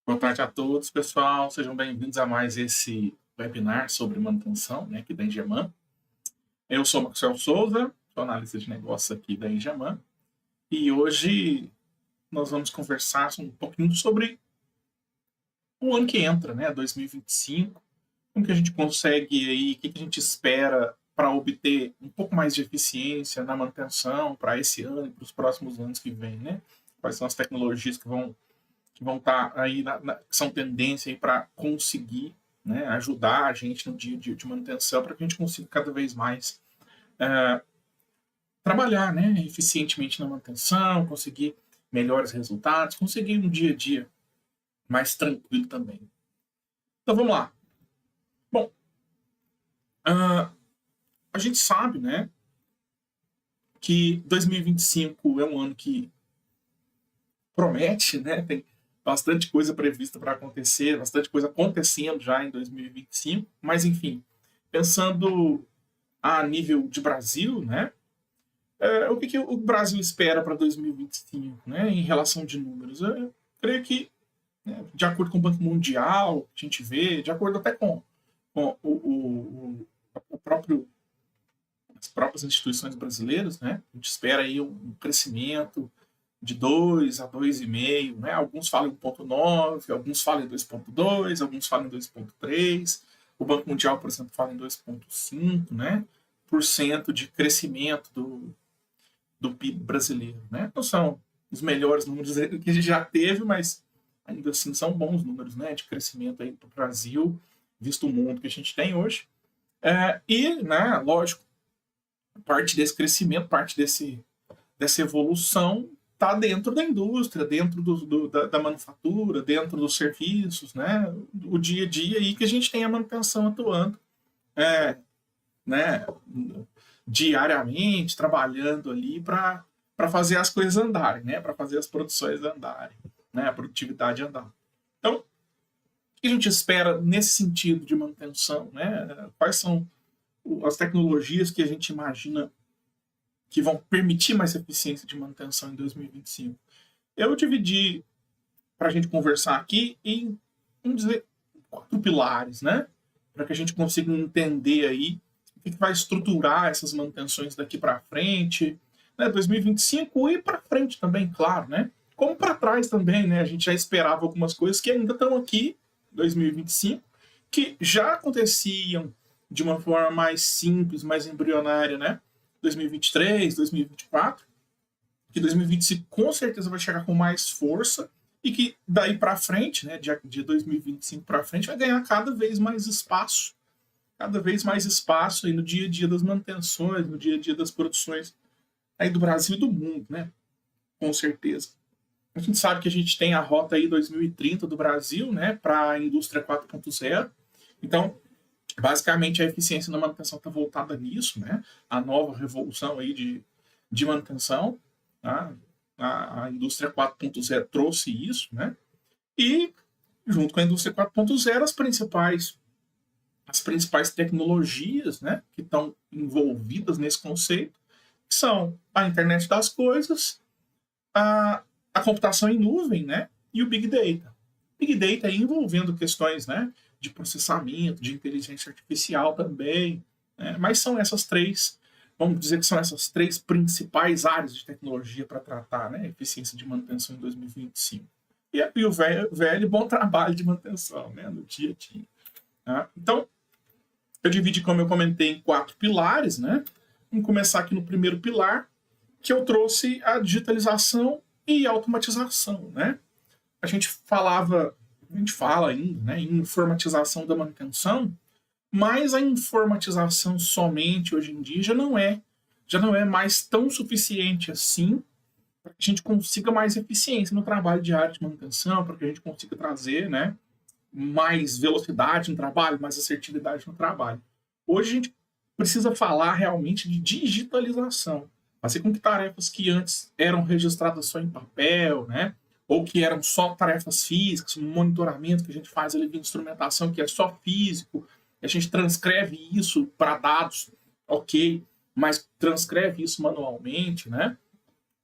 Boa tarde a todos, pessoal. Sejam bem-vindos a mais esse webinar sobre manutenção, né, aqui da Engeman. Eu sou Marcel Souza, sou analista de negócios aqui da Engeman, e hoje nós vamos conversar um pouquinho sobre o ano que entra, né, 2025, como que a gente consegue aí, o que a gente espera para obter um pouco mais de eficiência na manutenção para esse ano e para os próximos anos que vêm, né? Quais são as tecnologias que vão estar aí, que são tendência para conseguir, né, ajudar a gente no dia a dia de manutenção, para que a gente consiga cada vez mais trabalhar, né, eficientemente na manutenção, conseguir melhores resultados, conseguir um dia a dia mais tranquilo também. Então vamos lá. Bom, a gente sabe, né, que 2025 é um ano que promete, né, tem bastante coisa prevista para acontecer, bastante coisa acontecendo já em 2025, mas enfim, pensando a nível de Brasil, né, o que o Brasil espera para 2025, né, em relação de números? Eu creio que, né, de acordo com o Banco Mundial, a gente vê, de acordo até com as próprias instituições brasileiras, né, a gente espera aí um crescimento de 2 a 2,5, né? Alguns falam em 1,9, alguns falam em 2,2, alguns falam em 2,3. O Banco Mundial, por exemplo, fala em 2,5, né, por cento de crescimento do PIB brasileiro, né? Não são os melhores números que a gente já teve, mas ainda assim são bons números, né, de crescimento aí para o Brasil, visto o mundo que a gente tem hoje. E, né, lógico, parte desse crescimento, parte dessa evolução está dentro da indústria, dentro da manufatura, dentro dos serviços, né? O dia a dia aí que a gente tem a manutenção atuando, né? Diariamente, trabalhando ali para fazer as coisas andarem, né? Para fazer as produções andarem, né? A produtividade andar. Então, o que a gente espera nesse sentido de manutenção, né? Quais são as tecnologias que a gente imagina que vão permitir mais eficiência de manutenção em 2025. Eu dividi, para a gente conversar aqui, em, vamos dizer, 4 pilares, né? Para que a gente consiga entender aí o que vai estruturar essas manutenções daqui para frente, né? 2025 e para frente também, claro, né? Como para trás também, né? A gente já esperava algumas coisas que ainda estão aqui, 2025, que já aconteciam de uma forma mais simples, mais embrionária, né? 2023, 2024, que 2025 com certeza vai chegar com mais força e que daí para frente, né, de 2025 para frente, vai ganhar cada vez mais espaço aí no dia a dia das manutenções, no dia a dia das produções aí do Brasil e do mundo, né, com certeza. A gente sabe que a gente tem a rota aí 2030 do Brasil, né, para a indústria 4.0, então basicamente a eficiência na manutenção está voltada nisso, né? A nova revolução aí de manutenção, tá? A indústria 4.0 trouxe isso, né? E junto com a indústria 4.0 as principais tecnologias, né, que estão envolvidas nesse conceito são a internet das coisas, a computação em nuvem, né, e o Big Data. Big Data aí envolvendo questões, né, de processamento, de inteligência artificial também, né? Mas são essas três, vamos dizer que são essas três principais áreas de tecnologia para tratar, né, eficiência de manutenção em 2025. E o velho e bom trabalho de manutenção, né, no dia a dia. Tá? Então, eu dividi, como eu comentei, em 4 pilares, né? Vamos começar aqui no primeiro pilar, que eu trouxe a digitalização e automatização, né? A gente fala ainda, né, em informatização da manutenção, mas a informatização somente hoje em dia já não é mais tão suficiente assim para que a gente consiga mais eficiência no trabalho diário de manutenção, para que a gente consiga trazer, né, mais velocidade no trabalho, mais assertividade no trabalho. Hoje a gente precisa falar realmente de digitalização, fazer com que tarefas que antes eram registradas só em papel, né, ou que eram só tarefas físicas, um monitoramento que a gente faz ali de instrumentação que é só físico, a gente transcreve isso para dados, ok, mas transcreve isso manualmente, né?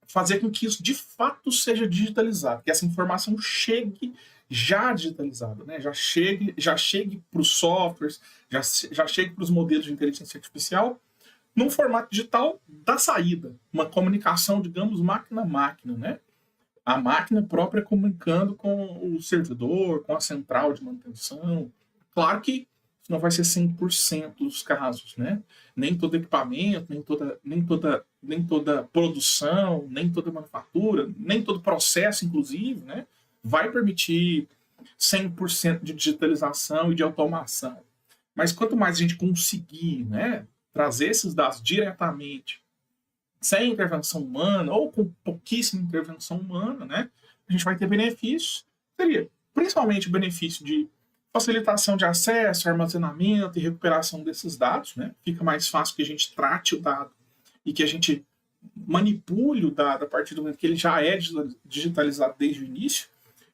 fazer com que isso de fato seja digitalizado, que essa informação chegue já digitalizada, né? Já chegue para os softwares, já chegue para os modelos de inteligência artificial num formato digital da saída, uma comunicação, digamos, máquina a máquina, né? A máquina própria comunicando com o servidor, com a central de manutenção. Claro que não vai ser 100% dos casos, né? Nem todo equipamento, nem toda produção, nem toda manufatura, nem todo processo, inclusive, né? Vai permitir 100% de digitalização e de automação. Mas quanto mais a gente conseguir, né, trazer esses dados diretamente, sem intervenção humana ou com pouquíssima intervenção humana, né, a gente vai ter benefícios. Seria principalmente o benefício de facilitação de acesso, armazenamento e recuperação desses dados, né? Fica mais fácil que a gente trate o dado e que a gente manipule o dado a partir do momento que ele já é digitalizado desde o início.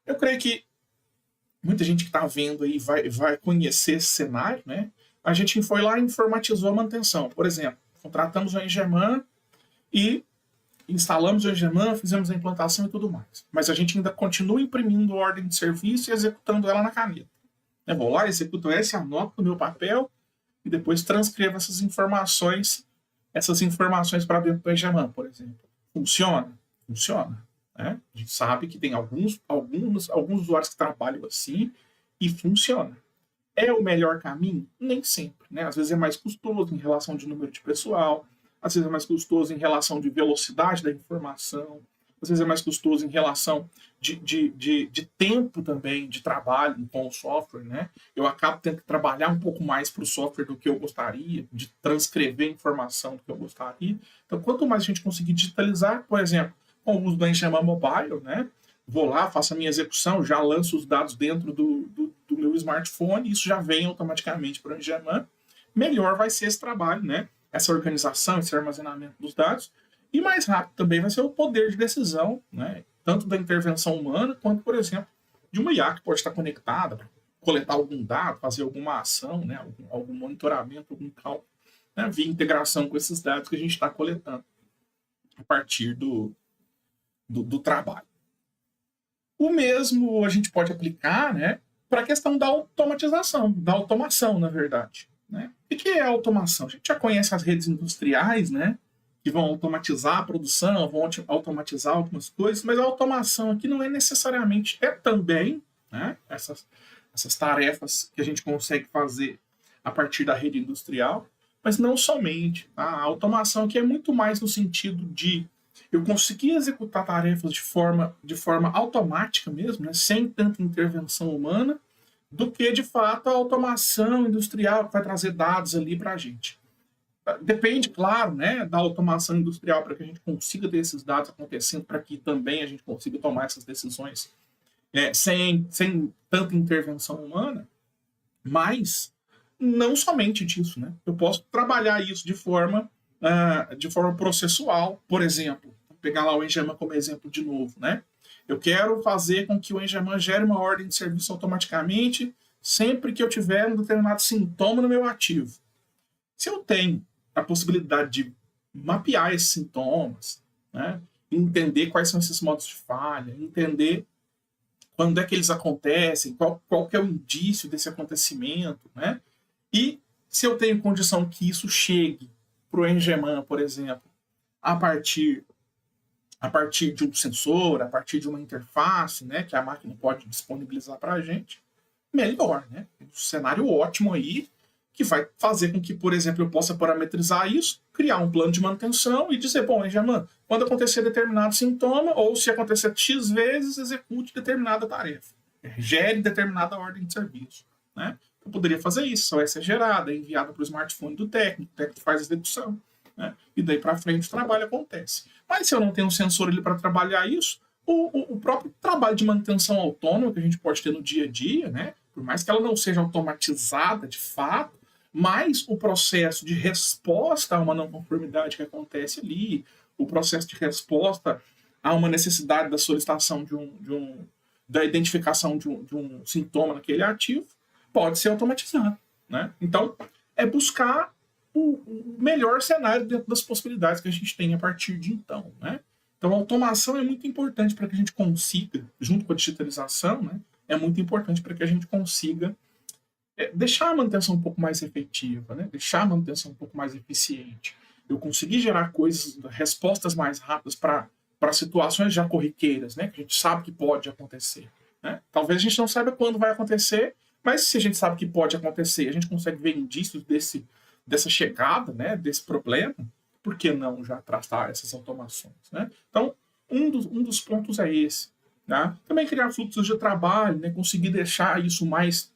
Eu creio que muita gente que está vendo aí vai conhecer esse cenário, né? A gente foi lá e informatizou a manutenção. Por exemplo, contratamos o Engeman e instalamos o Engeman, fizemos a implantação e tudo mais. Mas a gente ainda continua imprimindo ordem de serviço e executando ela na caneta. Eu vou lá, executo essa, anoto no meu papel e depois transcrevo essas informações para dentro do Engeman, por exemplo. Funciona? Funciona. Né? A gente sabe que tem alguns usuários que trabalham assim e funciona. É o melhor caminho? Nem sempre. Né? Às vezes é mais custoso em relação de número de pessoal, às vezes é mais custoso em relação de velocidade da informação, às vezes é mais custoso em relação de tempo também, de trabalho com o software. Né? Eu acabo tendo que trabalhar um pouco mais para o software do que eu gostaria, de transcrever informação do que eu gostaria. Então, quanto mais a gente conseguir digitalizar, por exemplo, com o uso do Engeman Mobile, né? Vou lá, faço a minha execução, já lanço os dados dentro do meu smartphone, isso já vem automaticamente para o Engeman. Melhor vai ser esse trabalho, né? Essa organização, esse armazenamento dos dados. E mais rápido também vai ser o poder de decisão, né? Tanto da intervenção humana, quanto, por exemplo, de uma IA que pode estar conectada para coletar algum dado, fazer alguma ação, né? Algum monitoramento, algum cálculo, né? Via integração com esses dados que a gente está coletando a partir do trabalho. O mesmo a gente pode aplicar, né, para a questão da automação, na verdade. Né? O que é a automação? A gente já conhece as redes industriais, né, que vão automatizar a produção, vão automatizar algumas coisas, mas a automação aqui não é necessariamente, é também, né, essas tarefas que a gente consegue fazer a partir da rede industrial, mas não somente. Tá? A automação aqui é muito mais no sentido de eu conseguir executar tarefas de forma automática mesmo, né, sem tanta intervenção humana, do que, de fato, a automação industrial que vai trazer dados ali para a gente. Depende, claro, né, da automação industrial para que a gente consiga ter esses dados acontecendo, para que também a gente consiga tomar essas decisões sem tanta intervenção humana, mas não somente disso. Né? Eu posso trabalhar isso de forma processual, por exemplo. Vou pegar lá o Engeman como exemplo de novo. Né? Eu quero fazer com que o Engeman gere uma ordem de serviço automaticamente sempre que eu tiver um determinado sintoma no meu ativo. Se eu tenho a possibilidade de mapear esses sintomas, né, entender quais são esses modos de falha, entender quando é que eles acontecem, qual que é o indício desse acontecimento, né, e se eu tenho condição que isso chegue para o Engeman, por exemplo, a partir de um sensor, a partir de uma interface, né, que a máquina pode disponibilizar para a gente, melhor, né? Um cenário ótimo aí, que vai fazer com que, por exemplo, eu possa parametrizar isso, criar um plano de manutenção e dizer, bom, Engeman, quando acontecer determinado sintoma, ou se acontecer X vezes, execute determinada tarefa. Gere determinada ordem de serviço. Né? Eu poderia fazer isso, só vai ser gerada, é enviada para o smartphone do técnico, o técnico faz a execução. Né? E daí para frente o trabalho acontece. Mas se eu não tenho um sensor ali para trabalhar isso, o próprio trabalho de manutenção autônoma que a gente pode ter no dia a dia, né? Por mais que ela não seja automatizada de fato, mas o processo de resposta a uma não conformidade que acontece ali, o processo de resposta a uma necessidade da solicitação da identificação de um sintoma naquele ativo, pode ser automatizado. Né? Então, é buscar o melhor cenário dentro das possibilidades que a gente tem a partir de então. Né? Então, a automação é muito importante para que a gente consiga, junto com a digitalização, né, é muito importante para que a gente consiga deixar a manutenção um pouco mais efetiva, né, deixar a manutenção um pouco mais eficiente. Eu conseguir gerar coisas, respostas mais rápidas para situações já corriqueiras, né, que a gente sabe que pode acontecer. Né? Talvez a gente não saiba quando vai acontecer, mas se a gente sabe que pode acontecer, a gente consegue ver indícios dessa chegada, né, desse problema, por que não já tratar essas automações? Né? Então, um dos pontos é esse. Né? Também criar fluxos de trabalho, né, conseguir deixar isso mais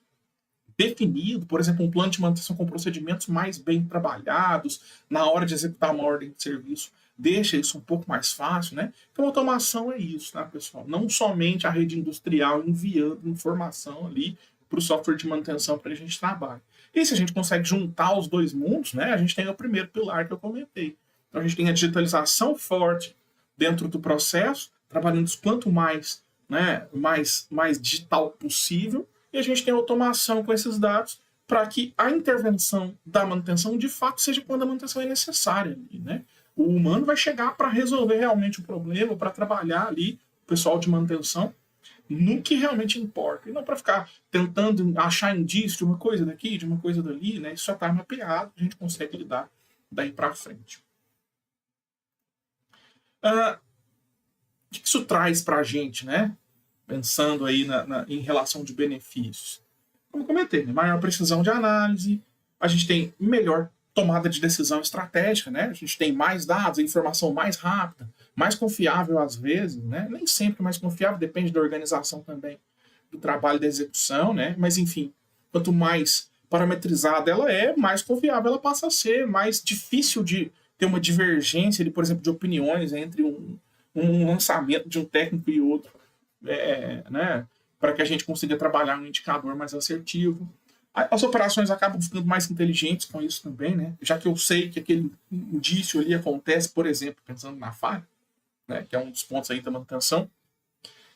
definido, por exemplo, um plano de manutenção com procedimentos mais bem trabalhados, na hora de executar uma ordem de serviço, deixa isso um pouco mais fácil, né? Então, automação é isso, tá, pessoal? Não somente a rede industrial enviando informação ali para o software de manutenção para que a gente trabalhe. E se a gente consegue juntar os dois mundos, né, a gente tem o primeiro pilar que eu comentei. Então, a gente tem a digitalização forte dentro do processo, trabalhando quanto mais, né, mais digital possível, e a gente tem automação com esses dados para que a intervenção da manutenção de fato seja quando a manutenção é necessária. Né? O humano vai chegar para resolver realmente o problema, para trabalhar ali, o pessoal de manutenção, no que realmente importa. E não para ficar tentando achar indício de uma coisa daqui, de uma coisa dali, né? Isso já está mapeado, a gente consegue lidar daí para frente. O que isso traz para a gente, né? Pensando aí em relação de benefícios. Como eu comentei, né? Maior precisão de análise, a gente tem melhor tomada de decisão estratégica, né? A gente tem mais dados, informação mais rápida, mais confiável às vezes, né? Nem sempre mais confiável, depende da organização também, do trabalho da execução, né? Mas enfim, quanto mais parametrizada ela é, mais confiável ela passa a ser, mais difícil de ter uma divergência, por exemplo, de opiniões entre um lançamento de um técnico e outro. Né, para que a gente consiga trabalhar um indicador mais assertivo. As operações acabam ficando mais inteligentes com isso também, né? Já que eu sei que aquele indício ali acontece, por exemplo, pensando na falha, né, que é um dos pontos aí da manutenção,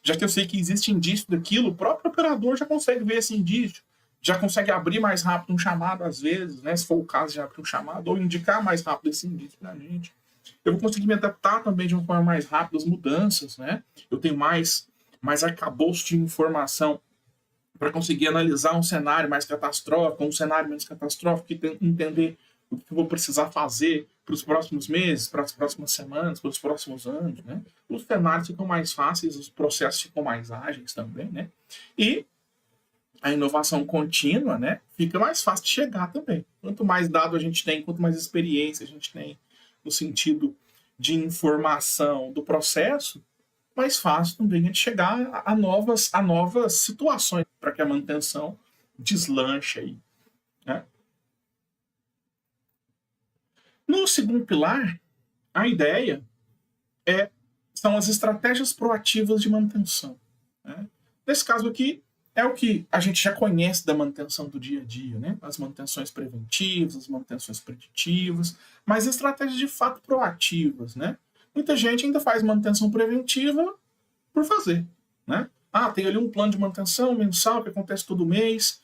já que eu sei que existe indício daquilo, o próprio operador já consegue ver esse indício, já consegue abrir mais rápido um chamado às vezes, né, se for o caso de abrir um chamado, ou indicar mais rápido esse indício para a gente. Eu vou conseguir me adaptar também de uma forma mais rápida às mudanças, né? Eu tenho mais arcabouço de informação para conseguir analisar um cenário mais catastrófico, um cenário menos catastrófico, e entender o que eu vou precisar fazer para os próximos meses, para as próximas semanas, para os próximos anos. Né? Os cenários ficam mais fáceis, os processos ficam mais ágeis também. Né? E a inovação contínua, né, fica mais fácil de chegar também. Quanto mais dado a gente tem, quanto mais experiência a gente tem no sentido de informação do processo, mais fácil também é de chegar a novas situações para que a manutenção deslanche aí. Né? No segundo pilar, a ideia são as estratégias proativas de manutenção. Né? Nesse caso aqui, é o que a gente já conhece da manutenção do dia a dia, né? As manutenções preventivas, as manutenções preditivas, mas estratégias de fato proativas, né? Muita gente ainda faz manutenção preventiva por fazer, né? Tem ali um plano de manutenção mensal que acontece todo mês,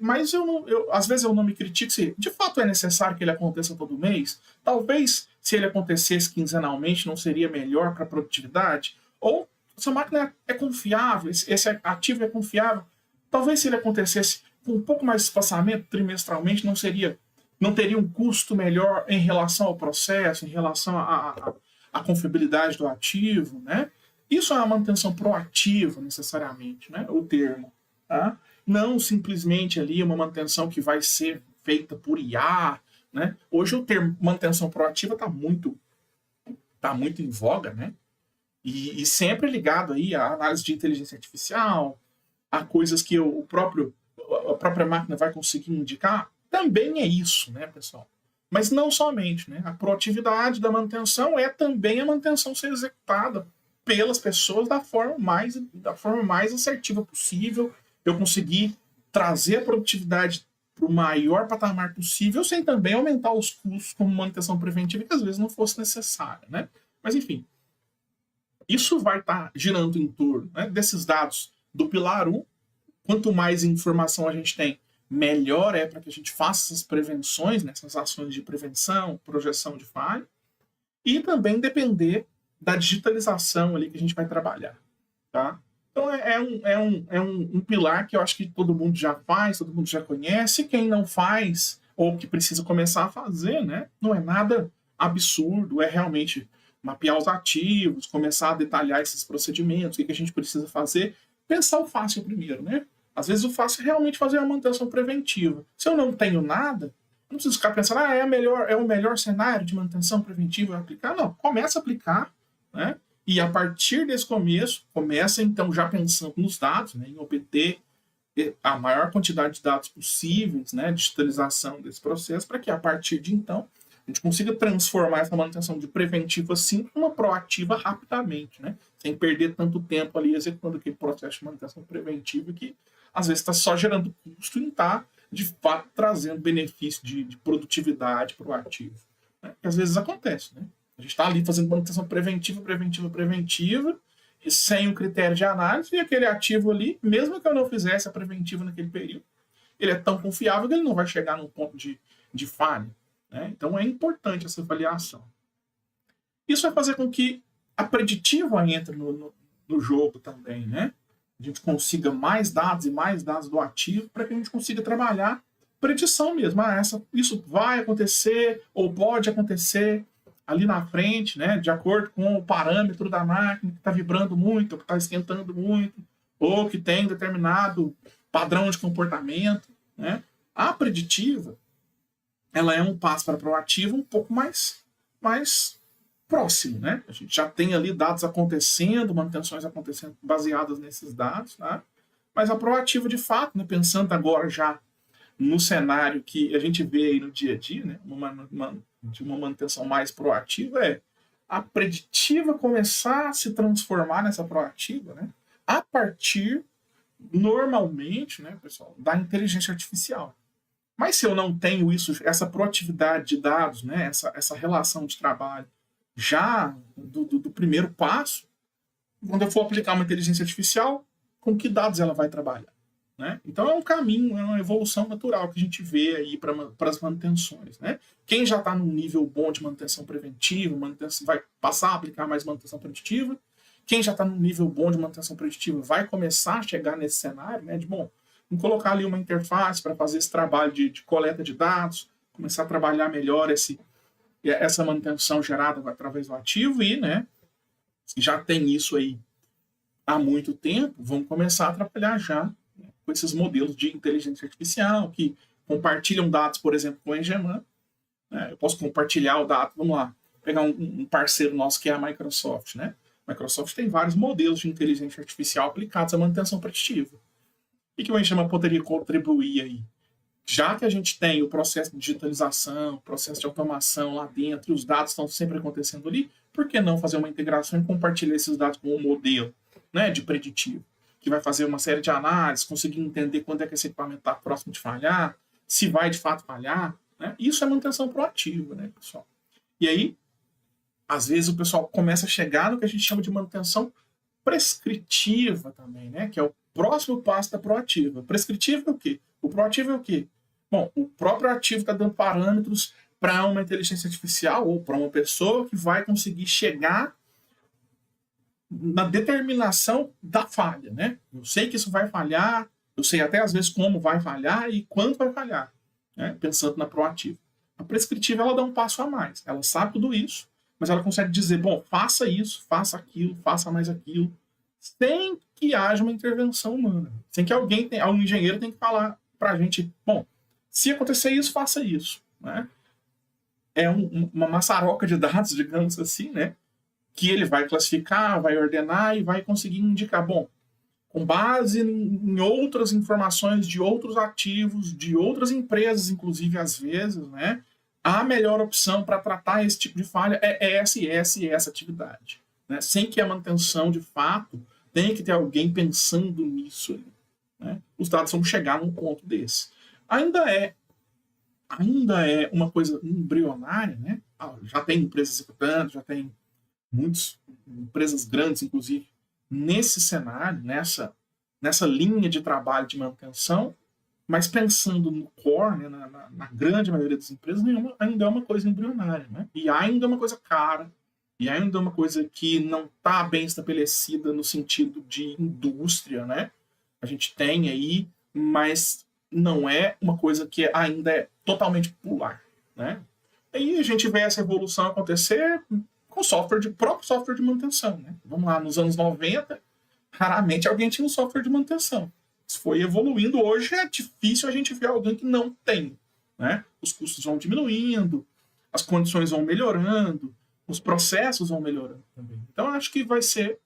mas às vezes eu não me critico se de fato é necessário que ele aconteça todo mês. Talvez se ele acontecesse quinzenalmente não seria melhor para a produtividade? Ou essa máquina é confiável, esse ativo é confiável. Talvez se ele acontecesse com um pouco mais de espaçamento trimestralmente não teria um custo melhor em relação ao processo, em relação à confiabilidade do ativo, né? Isso é uma manutenção proativa, necessariamente, né? O termo. Tá? Não simplesmente ali uma manutenção que vai ser feita por IA. Né? Hoje o termo manutenção proativa está muito em voga, né? E sempre ligado aí à análise de inteligência artificial, a coisas que a própria máquina vai conseguir indicar. Também é isso, né, pessoal? Mas não somente, né? A proatividade da manutenção é também a manutenção ser executada pelas pessoas da forma mais assertiva possível. Eu conseguir trazer a produtividade para o maior patamar possível, sem também aumentar os custos como manutenção preventiva, que às vezes não fosse necessária, né? Mas enfim, isso vai estar girando em torno, né, desses dados do pilar 1. Quanto mais informação a gente tem, melhor é para que a gente faça essas prevenções, né, essas ações de prevenção, projeção de falha, e também depender da digitalização ali que a gente vai trabalhar, tá? Então é um pilar que eu acho que todo mundo já faz, todo mundo já conhece. Quem não faz, ou que precisa começar a fazer, né? Não é nada absurdo, é realmente mapear os ativos, começar a detalhar esses procedimentos, o que a gente precisa fazer, pensar o fácil primeiro, né? Às vezes o fácil é realmente fazer uma manutenção preventiva. Se eu não tenho nada, não preciso ficar pensando, é o melhor cenário de manutenção preventiva aplicar. Não, começa a aplicar, né? E a partir desse começo, começa então já pensando nos dados, né, em obter a maior quantidade de dados possíveis, né, digitalização desse processo, para que a partir de então a gente consiga transformar essa manutenção de preventiva simples numa proativa rapidamente, né, sem perder tanto tempo ali executando aquele processo de manutenção preventiva que às vezes está só gerando custo e não está de fato trazendo benefício de produtividade para o ativo, né, que às vezes acontece, né? A gente está ali fazendo manutenção preventiva, e sem o critério de análise, e aquele ativo ali, mesmo que eu não fizesse a preventiva naquele período, ele é tão confiável que ele não vai chegar num ponto de falha, né? Então é importante essa avaliação. Isso vai fazer com que a preditiva entre no jogo também, né? A gente consiga mais dados e mais dados do ativo para que a gente consiga trabalhar predição mesmo. Isso vai acontecer ou pode acontecer ali na frente, né, de acordo com o parâmetro da máquina que está vibrando muito, que está esquentando muito, ou que tem determinado padrão de comportamento, né? A preditiva, ela é um passo para a proativa um pouco mais próximo, né? A gente já tem ali dados acontecendo, manutenções acontecendo baseadas nesses dados, tá? Mas a proativa, de fato, né, pensando agora já no cenário que a gente vê aí no dia a dia, né, de uma manutenção mais proativa, é a preditiva começar a se transformar nessa proativa, né, a partir, normalmente, né, pessoal, da inteligência artificial. Mas se eu não tenho isso, essa proatividade de dados, né, essa relação de trabalho, já do primeiro passo, quando eu for aplicar uma inteligência artificial, com que dados ela vai trabalhar? Né? Então é um caminho, é uma evolução natural que a gente vê aí para as manutenções. Né? Quem já está num nível bom de manutenção preventiva, vai passar a aplicar mais manutenção preditiva. Quem já está num nível bom de manutenção preditiva vai começar a chegar nesse cenário, né, de, vamos colocar ali uma interface para fazer esse trabalho de coleta de dados, começar a trabalhar melhor essa manutenção gerada através do ativo e, né, já tem isso aí há muito tempo, vamos começar a trabalhar já com esses modelos de inteligência artificial que compartilham dados, por exemplo, com o Engeman. Eu posso compartilhar o dado, vamos lá, pegar um parceiro nosso que é a Microsoft, né? A Microsoft tem vários modelos de inteligência artificial aplicados à manutenção preditiva. O que o Engeman poderia contribuir aí? Já que a gente tem o processo de digitalização, o processo de automação lá dentro, e os dados estão sempre acontecendo ali, por que não fazer uma integração e compartilhar esses dados com um modelo, né, de preditivo? Que vai fazer uma série de análises, conseguir entender quando é que esse equipamento está próximo de falhar, se vai de fato falhar, né? Isso é manutenção proativa, né, pessoal? E aí, às vezes o pessoal começa a chegar no que a gente chama de manutenção prescritiva também, né? Que é o próximo passo da proativa. Prescritiva é o quê? O proativo é o quê? Bom, o próprio ativo está dando parâmetros para uma inteligência artificial ou para uma pessoa que vai conseguir chegar na determinação da falha, né? Eu sei que isso vai falhar, eu sei até às vezes como vai falhar e quando vai falhar, né? Pensando na proativa. A prescritiva, ela dá um passo a mais. Ela sabe tudo isso, mas ela consegue dizer, bom, faça isso, faça aquilo, faça mais aquilo, sem que haja uma intervenção humana. Sem que algum engenheiro tenha que falar para a gente, bom, se acontecer isso, faça isso, né? É uma maçaroca de dados, digamos assim, né? Que ele vai classificar, vai ordenar e vai conseguir indicar, bom, com base em outras informações de outros ativos, de outras empresas, inclusive às vezes, né, a melhor opção para tratar esse tipo de falha é essa e essa e essa atividade. Né? Sem que a manutenção, de fato, tenha que ter alguém pensando nisso. Né? Os dados vão chegar num ponto desse. Ainda é uma coisa embrionária, né? Já tem empresas executando, já tem muitas empresas grandes, inclusive, nesse cenário, nessa linha de trabalho de manutenção, mas pensando no core, né, na grande maioria das empresas, ainda é uma coisa embrionária, né? E ainda é uma coisa cara, e ainda é uma coisa que não está bem estabelecida no sentido de indústria, né? A gente tem aí, mas não é uma coisa que ainda é totalmente popular, né? Aí a gente vê essa evolução acontecer com próprio software de manutenção, né? Vamos lá, nos anos 90, raramente alguém tinha um software de manutenção. Isso foi evoluindo. Hoje é difícil a gente ver alguém que não tem, né? Os custos vão diminuindo, as condições vão melhorando, os processos vão melhorando também. Então, acho que vai ser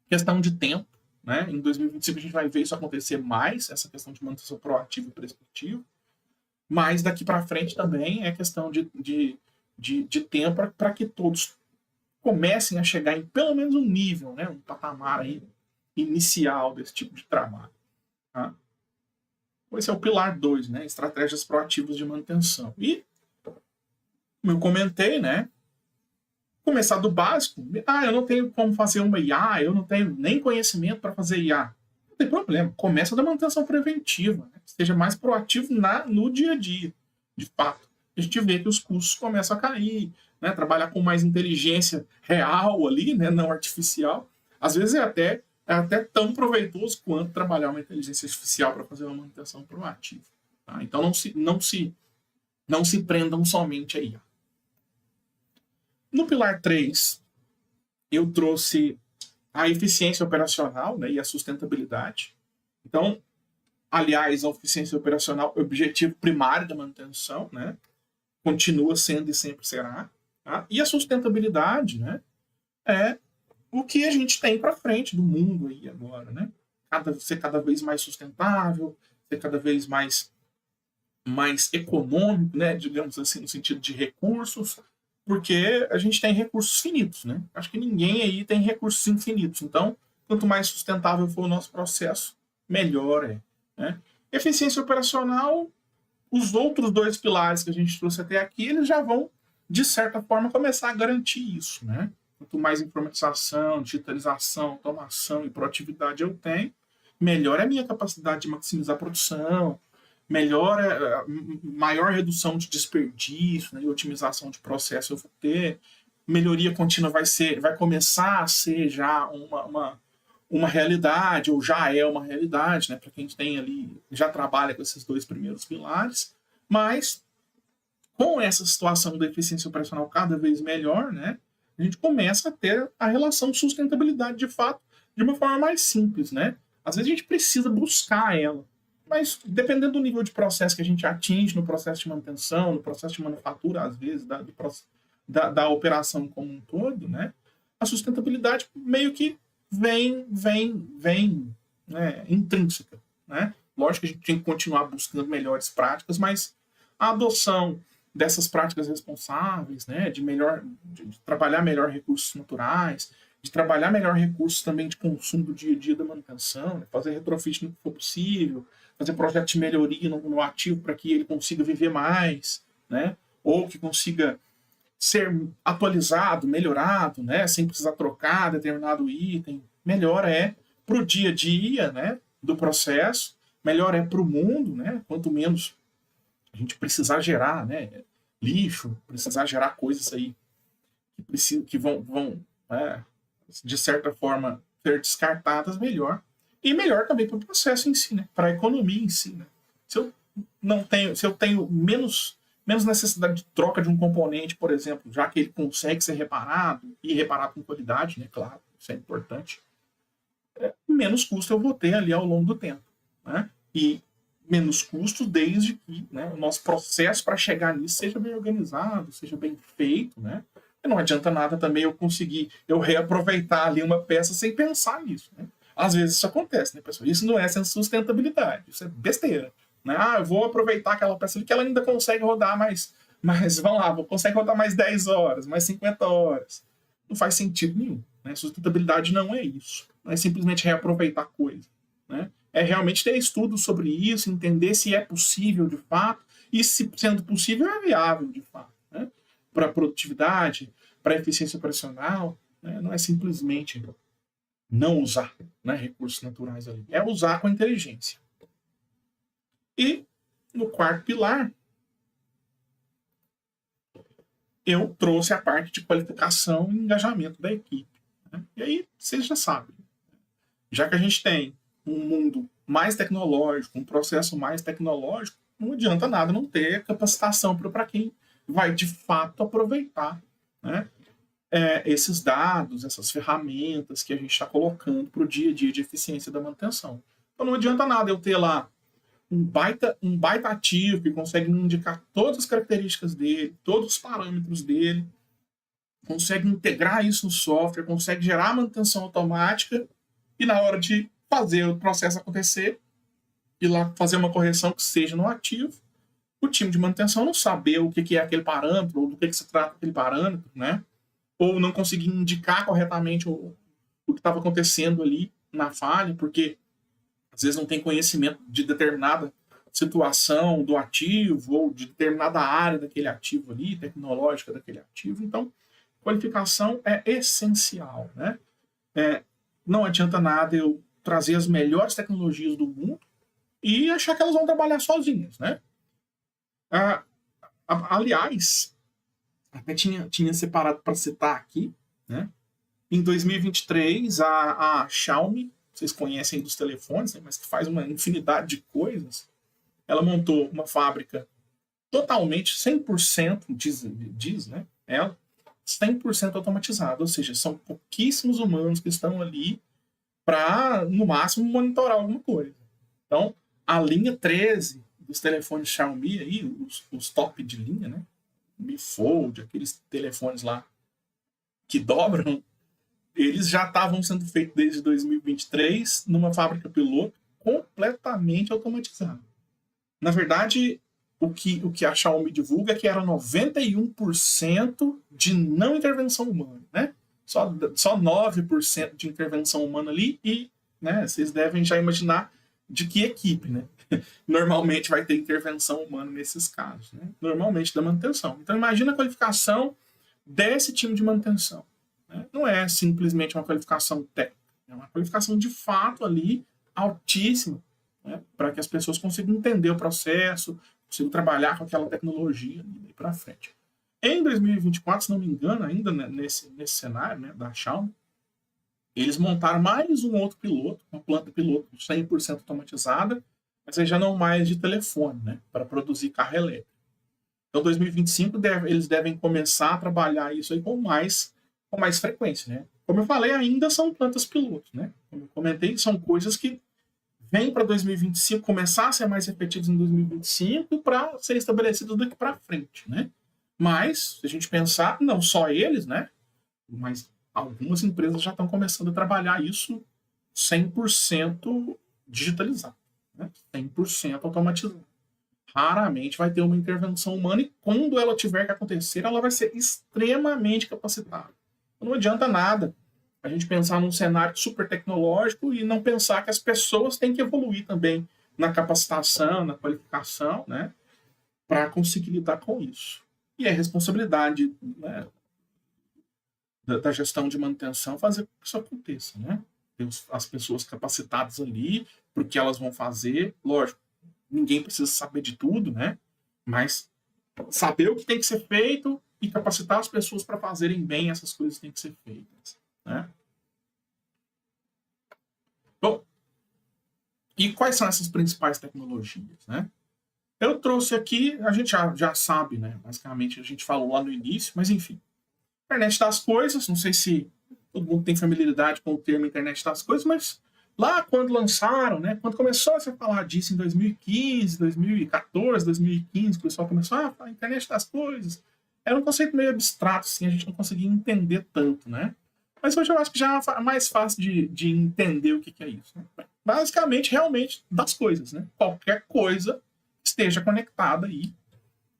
questão de tempo, né? Em 2025 a gente vai ver isso acontecer mais, essa questão de manutenção proativa e perspectiva. Mas daqui para frente também é questão de tempo para que todos comecem a chegar em pelo menos um nível, né? Um patamar aí inicial desse tipo de trabalho. Tá? Esse é o pilar 2, né? Estratégias proativas de manutenção. E, como eu comentei, né? Começar do básico. Eu não tenho como fazer uma IA, eu não tenho nem conhecimento para fazer IA. Não tem problema. Começa da manutenção preventiva. Né? Seja mais proativo no dia a dia. De fato, a gente vê que os custos começam a cair. Né? Trabalhar com mais inteligência real ali, né? Não artificial. Às vezes é até tão proveitoso quanto trabalhar uma inteligência artificial para fazer uma manutenção proativa. Tá? Então não se prendam somente a IA. No pilar 3, eu trouxe a eficiência operacional, né, e a sustentabilidade. Então, aliás, a eficiência operacional é o objetivo primário da manutenção, né? Continua sendo e sempre será. Tá? E a sustentabilidade, né, é o que a gente tem para frente do mundo aí agora, né? Ser cada vez mais sustentável, ser cada vez mais econômico, né? Digamos assim, no sentido de recursos, porque a gente tem recursos finitos, né? Acho que ninguém aí tem recursos infinitos. Então, quanto mais sustentável for o nosso processo, melhor é. Né? Eficiência operacional, os outros 2 pilares que a gente trouxe até aqui, eles já vão, de certa forma, começar a garantir isso, né? Quanto mais informatização, digitalização, automação e proatividade eu tenho, melhor é a minha capacidade de maximizar a produção, maior redução de desperdício, né, e otimização de processo eu vou ter, melhoria contínua vai começar a ser já uma realidade, ou já é uma realidade, né, para quem tem ali, já trabalha com esses 2 primeiros pilares, mas com essa situação da eficiência operacional cada vez melhor, né, a gente começa a ter a relação sustentabilidade de fato de uma forma mais simples, né? Às vezes a gente precisa buscar ela, mas dependendo do nível de processo que a gente atinge no processo de manutenção, no processo de manufatura, às vezes, da operação como um todo, né? A sustentabilidade meio que vem né, intrínseca, né? Lógico que a gente tem que continuar buscando melhores práticas, mas a adoção dessas práticas responsáveis, né, de trabalhar melhor recursos naturais, de trabalhar melhor recursos também de consumo do dia a dia da manutenção, né, fazer retrofit no que for possível, fazer projetos de melhoria no ativo para que ele consiga viver mais, né, ou que consiga ser atualizado, melhorado, né, sem precisar trocar determinado item. Melhor é para o dia a dia, né, do processo, melhor é para o mundo, né, quanto menos a gente precisar gerar, né, lixo, precisar gerar coisas aí que vão de certa forma, ser descartadas, melhor. E melhor também para o processo em si, né, para a economia em si. Né. Se eu tenho menos necessidade de troca de um componente, por exemplo, já que ele consegue ser reparado e reparado com qualidade, né, claro, isso é importante, menos custo eu vou ter ali ao longo do tempo. Né? E menos custo desde que, né, o nosso processo para chegar nisso seja bem organizado, seja bem feito, né? E não adianta nada também eu reaproveitar ali uma peça sem pensar nisso, né? Às vezes isso acontece, né, pessoal? Isso não é sustentabilidade, isso é besteira, né? Eu vou aproveitar aquela peça ali que ela ainda consegue rodar mais vamos lá, consegue rodar mais 10 horas, mais 50 horas. Não faz sentido nenhum, né? Sustentabilidade não é isso, não é simplesmente reaproveitar coisa, né? É realmente ter estudos sobre isso, entender se é possível de fato e se sendo possível é viável de fato, né? Para a produtividade, para a eficiência operacional, né? Não é simplesmente não usar, né, recursos naturais ali, é usar com inteligência. E no 4º pilar, eu trouxe a parte de qualificação e engajamento da equipe, né? E aí, vocês já sabem, já que a gente tem um mundo mais tecnológico, um processo mais tecnológico, não adianta nada não ter capacitação para quem vai, de fato, aproveitar, né, esses dados, essas ferramentas que a gente está colocando para o dia a dia de eficiência da manutenção. Então não adianta nada eu ter lá um baita ativo que consegue indicar todas as características dele, todos os parâmetros dele, consegue integrar isso no software, consegue gerar manutenção automática e na hora de fazer o processo acontecer e lá fazer uma correção que seja no ativo, o time de manutenção não saber o que é aquele parâmetro, ou do que se trata aquele parâmetro, né? Ou não conseguir indicar corretamente o que estava acontecendo ali na falha, porque às vezes não tem conhecimento de determinada situação do ativo ou de determinada área daquele ativo ali, tecnológica daquele ativo. Então, qualificação é essencial, né? Não adianta nada eu trazer as melhores tecnologias do mundo e achar que elas vão trabalhar sozinhas, né? Aliás, até tinha separado para citar aqui, né? Em 2023, a Xiaomi, vocês conhecem dos telefones, né, mas que faz uma infinidade de coisas, ela montou uma fábrica totalmente, 100%, diz, né? Ela, 100% automatizada, ou seja, são pouquíssimos humanos que estão ali para, no máximo, monitorar alguma coisa. Então, a linha 13 dos telefones Xiaomi, aí, os top de linha, né? Mi Fold, aqueles telefones lá que dobram, eles já estavam sendo feitos desde 2023 numa fábrica piloto completamente automatizada. Na verdade, o que a Xiaomi divulga é que era 91% de não intervenção humana, né? Só 9% de intervenção humana ali e, né, vocês devem já imaginar de que equipe, né? Normalmente vai ter intervenção humana nesses casos, né? Normalmente da manutenção. Então imagina a qualificação desse time de manutenção, né? Não é simplesmente uma qualificação técnica, é uma qualificação de fato ali altíssima, né? Para que as pessoas consigam entender o processo, consigam trabalhar com aquela tecnologia e para frente. Em 2024, se não me engano, ainda nesse cenário, né, da Xiaomi, eles montaram mais um outro piloto, uma planta piloto 100% automatizada, mas aí já não mais de telefone, né, para produzir carro elétrico. Então, 2025 eles devem começar a trabalhar isso aí com mais frequência, né? Como eu falei, ainda são plantas pilotos, né? Como eu comentei, são coisas que vêm para 2025 começar a ser mais efetivas em 2025 para ser estabelecidas daqui para frente, né? Mas, se a gente pensar, não só eles, né? Mas algumas empresas já estão começando a trabalhar isso 100% digitalizado, né? 100% automatizado. Raramente vai ter uma intervenção humana e quando ela tiver que acontecer, ela vai ser extremamente capacitada. Não adianta nada a gente pensar num cenário super tecnológico e não pensar que as pessoas têm que evoluir também na capacitação, na qualificação, né? Para conseguir lidar com isso. E é responsabilidade, né, da gestão de manutenção fazer com que isso aconteça, né? Ter as pessoas capacitadas ali para o que elas vão fazer. Lógico, ninguém precisa saber de tudo, né? Mas saber o que tem que ser feito e capacitar as pessoas para fazerem bem essas coisas que têm que ser feitas, né? Bom, e quais são essas principais tecnologias, né? Eu trouxe aqui, a gente já sabe, né? Basicamente, a gente falou lá no início, mas enfim. Internet das coisas, não sei se todo mundo tem familiaridade com o termo internet das coisas, mas lá quando lançaram, né? Quando começou a se falar disso em 2015, 2014, 2015, o pessoal começou a falar internet das coisas. Era um conceito meio abstrato, assim, a gente não conseguia entender tanto, né? Mas hoje eu acho que já é mais fácil de entender o que é isso, né? Basicamente, realmente, das coisas, né? Qualquer coisa esteja conectada aí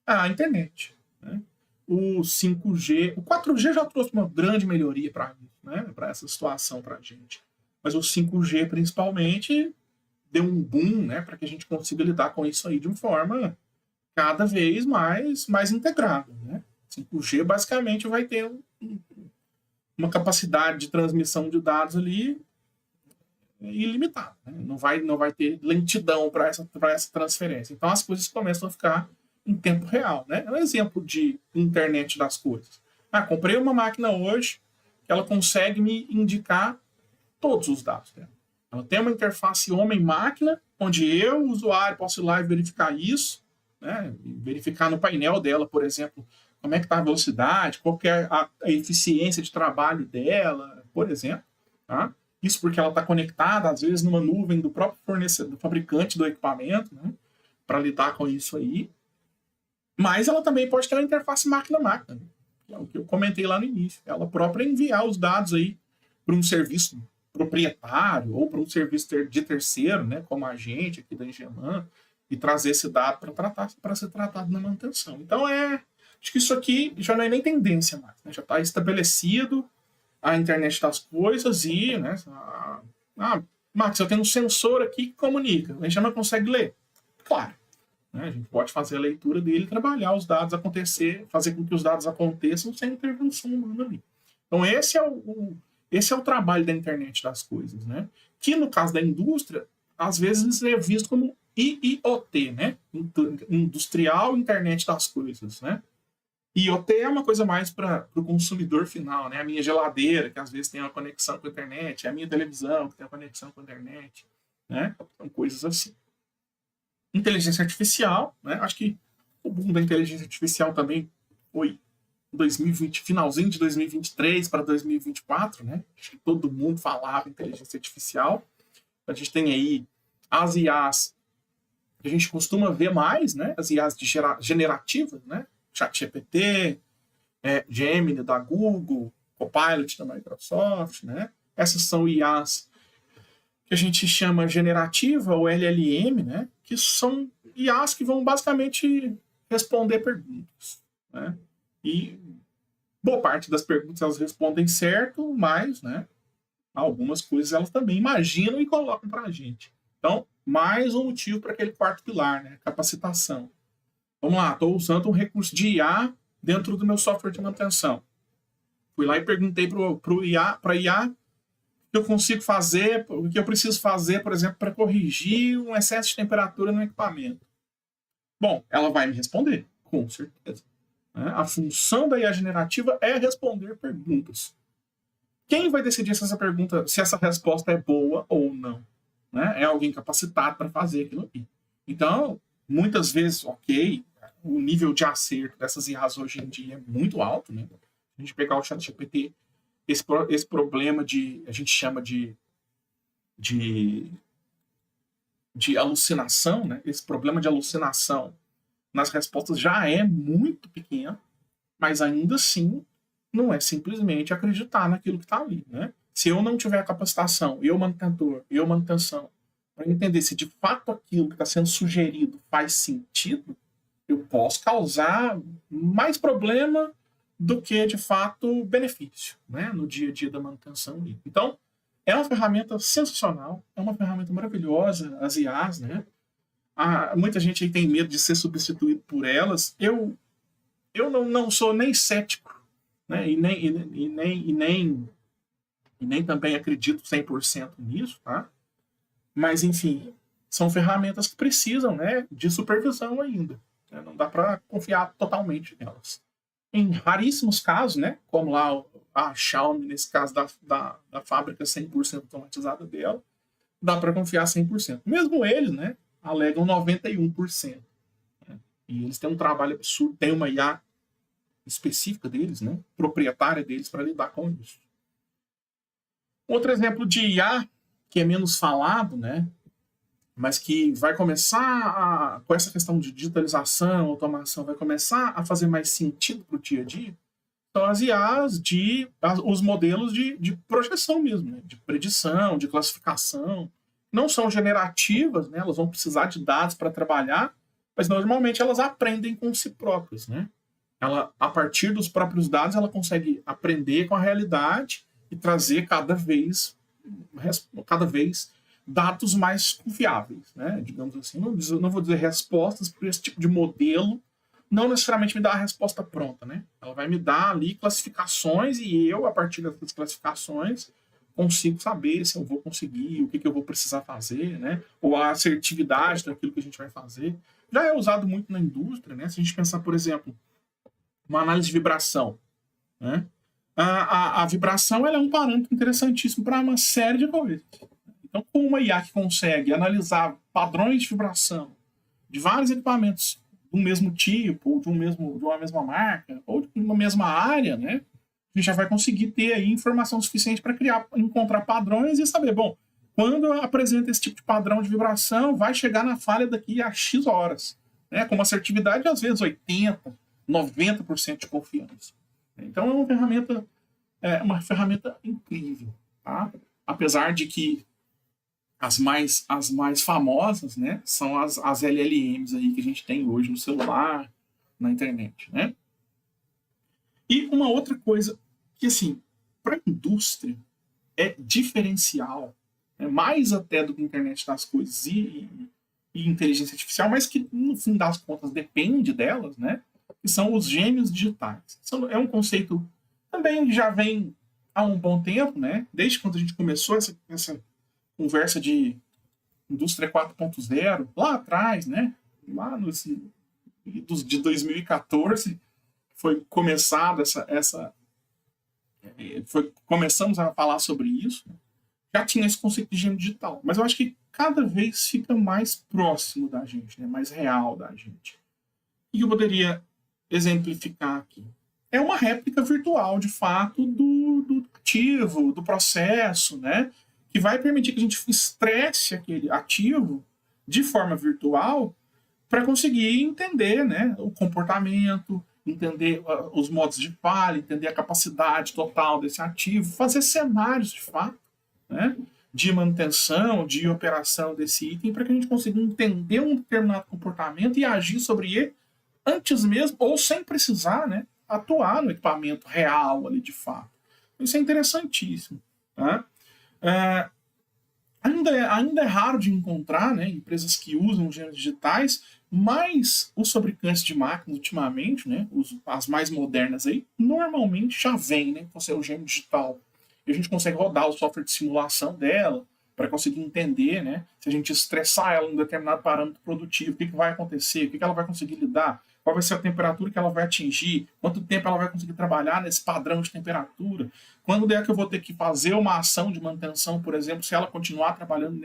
à internet, né? O 5G, o 4G já trouxe uma grande melhoria para, né, para essa situação para a gente. Mas o 5G, principalmente, deu um boom, né, para que a gente consiga lidar com isso aí de uma forma cada vez mais integrada, né? 5G basicamente vai ter uma capacidade de transmissão de dados ali ilimitada, né? Não vai ter lentidão para essa transferência. Então as coisas começam a ficar em tempo real, né? É um exemplo de internet das coisas. Comprei uma máquina hoje que ela consegue me indicar todos os dados dela. Ela tem uma interface homem-máquina, onde eu, usuário, posso ir lá e verificar isso, né? Verificar no painel dela, por exemplo, como é que está a velocidade, qual que é a eficiência de trabalho dela, por exemplo. Tá? Isso porque ela está conectada, às vezes, numa nuvem do próprio fornecedor, do fabricante do equipamento, né? Para lidar com isso aí. Mas ela também pode ter uma interface máquina-máquina, né? Que é o que eu comentei lá no início. Ela própria enviar os dados aí para um serviço proprietário ou para um serviço de terceiro, né, como a gente aqui da Engeman, e trazer esse dado para ser tratado na manutenção. Então, acho que isso aqui já não é nem tendência mais, né? Já está estabelecido a internet das coisas e, né, Max, eu tenho um sensor aqui que comunica, a Engeman consegue ler? Claro. Né, a gente pode fazer a leitura dele, trabalhar os dados acontecer, fazer com que os dados aconteçam sem intervenção humana ali. Então, esse é o trabalho da internet das coisas, né? Que no caso da indústria, às vezes é visto como IoT, né? Industrial Internet das Coisas, né? IoT é uma coisa mais para o consumidor final, né? A minha geladeira, que às vezes tem uma conexão com a internet, a minha televisão, que tem uma conexão com a internet, né? São coisas assim. Inteligência artificial, né? Acho que o boom da inteligência artificial também foi 2020, finalzinho de 2023 para 2024, né? Acho que todo mundo falava em inteligência artificial. A gente tem aí as IAs que a gente costuma ver mais, né? As IAs generativas, né? ChatGPT, Gemini da Google, Copilot da Microsoft, né? Essas são IAs que a gente chama generativa ou LLM, né? Que são IAs que vão basicamente responder perguntas, né? E boa parte das perguntas elas respondem certo, mas, né, algumas coisas elas também imaginam e colocam para a gente. Então, mais um motivo para aquele quarto pilar, né, capacitação. Vamos lá, estou usando um recurso de IA dentro do meu software de manutenção. Fui lá e perguntei para a IA o que eu consigo fazer, o que eu preciso fazer, por exemplo, para corrigir um excesso de temperatura no equipamento. Bom, ela vai me responder, com certeza. A função da IA generativa é responder perguntas. Quem vai decidir se essa pergunta, se essa resposta é boa ou não? Né? É alguém capacitado para fazer aquilo aqui. Então, muitas vezes, ok, o nível de acerto dessas IAs hoje em dia é muito alto, né? A gente pegar o ChatGPT, esse problema a gente chama de alucinação, né? Esse problema de alucinação nas respostas já é muito pequeno, mas ainda assim não é simplesmente acreditar naquilo que está ali, né? Se eu não tiver a capacitação, manutenção, para entender se de fato aquilo que está sendo sugerido faz sentido, eu posso causar mais problema do que, de fato, benefício, né? No dia a dia da manutenção ali. Então, é uma ferramenta sensacional, é uma ferramenta maravilhosa, as IAs, né? Muita gente aí tem medo de ser substituído por elas. Eu não sou nem cético, né? e nem também acredito 100% nisso, tá? Mas, enfim, são ferramentas que precisam, né, de supervisão ainda. Né? Não dá para confiar totalmente nelas. Em raríssimos casos, né, como lá a Xiaomi, nesse caso da fábrica 100% automatizada dela, dá para confiar 100%. Mesmo eles, né, alegam 91%. Né? E eles têm um trabalho absurdo, tem uma IA específica deles, né, proprietária deles, para lidar com isso. Outro exemplo de IA, que é menos falado, né, mas que vai começar, com essa questão de digitalização, automação, vai começar a fazer mais sentido para o dia a dia, são as IAs os modelos de projeção mesmo, né, de predição, de classificação. Não são generativas, né, elas vão precisar de dados para trabalhar, mas normalmente elas aprendem com si próprias, né? Ela, a partir dos próprios dados, ela consegue aprender com a realidade e trazer cada vez dados mais confiáveis, né? Digamos assim, não vou dizer respostas, porque esse tipo de modelo não necessariamente me dá a resposta pronta, né? Ela vai me dar ali classificações e eu, a partir dessas classificações, consigo saber se eu vou conseguir, o que eu vou precisar fazer, né? Ou a assertividade daquilo que a gente vai fazer. já é usado muito na indústria, né? Se a gente pensar, por exemplo, uma análise de vibração, né? A vibração ela é um parâmetro interessantíssimo para uma série de coisas. Então, com uma IA que consegue analisar padrões de vibração de vários equipamentos do mesmo tipo, ou de uma mesma marca, ou de uma mesma área, né? A gente já vai conseguir ter aí informação suficiente para encontrar padrões e saber, bom, quando apresenta esse tipo de padrão de vibração, vai chegar na falha daqui a X horas, né? Com uma assertividade de, às vezes, 80%, 90% de confiança. Então, é uma ferramenta incrível, tá? Apesar de que as mais famosas, né, são as LLMs aí que a gente tem hoje no celular, na internet, né? E uma outra coisa que, assim, para a indústria é diferencial, né, mais até do que a internet das coisas e inteligência artificial, mas que, no fim das contas, depende delas, né? Que são os gêmeos digitais. É um conceito também que já vem há um bom tempo, né? Desde quando a gente começou essa conversa de indústria 4.0, lá atrás, né? Lá de 2014, foi começada começamos a falar sobre isso. Já tinha esse conceito de gênero digital, mas eu acho que cada vez fica mais próximo da gente, né? Mais real da gente. E eu poderia exemplificar aqui. É uma réplica virtual, de fato, do ativo, do processo, né? Que vai permitir que a gente estresse aquele ativo de forma virtual para conseguir entender, né, o comportamento, entender os modos de falha, entender a capacidade total desse ativo, fazer cenários de fato, né, de manutenção, de operação desse item, para que a gente consiga entender um determinado comportamento e agir sobre ele antes mesmo, ou sem precisar, né, atuar no equipamento real ali de fato. Isso é interessantíssimo. Tá? Ainda é raro de encontrar, né, empresas que usam gêneros digitais, mas os fabricantes de máquinas ultimamente, né, as mais modernas aí, normalmente já vem, né, com o seu gênero digital. E a gente consegue rodar o software de simulação dela para conseguir entender, né, se a gente estressar ela em um determinado parâmetro produtivo, o que vai acontecer, o que ela vai conseguir lidar, qual vai ser a temperatura que ela vai atingir, quanto tempo ela vai conseguir trabalhar nesse padrão de temperatura, quando é que eu vou ter que fazer uma ação de manutenção, por exemplo, se ela continuar trabalhando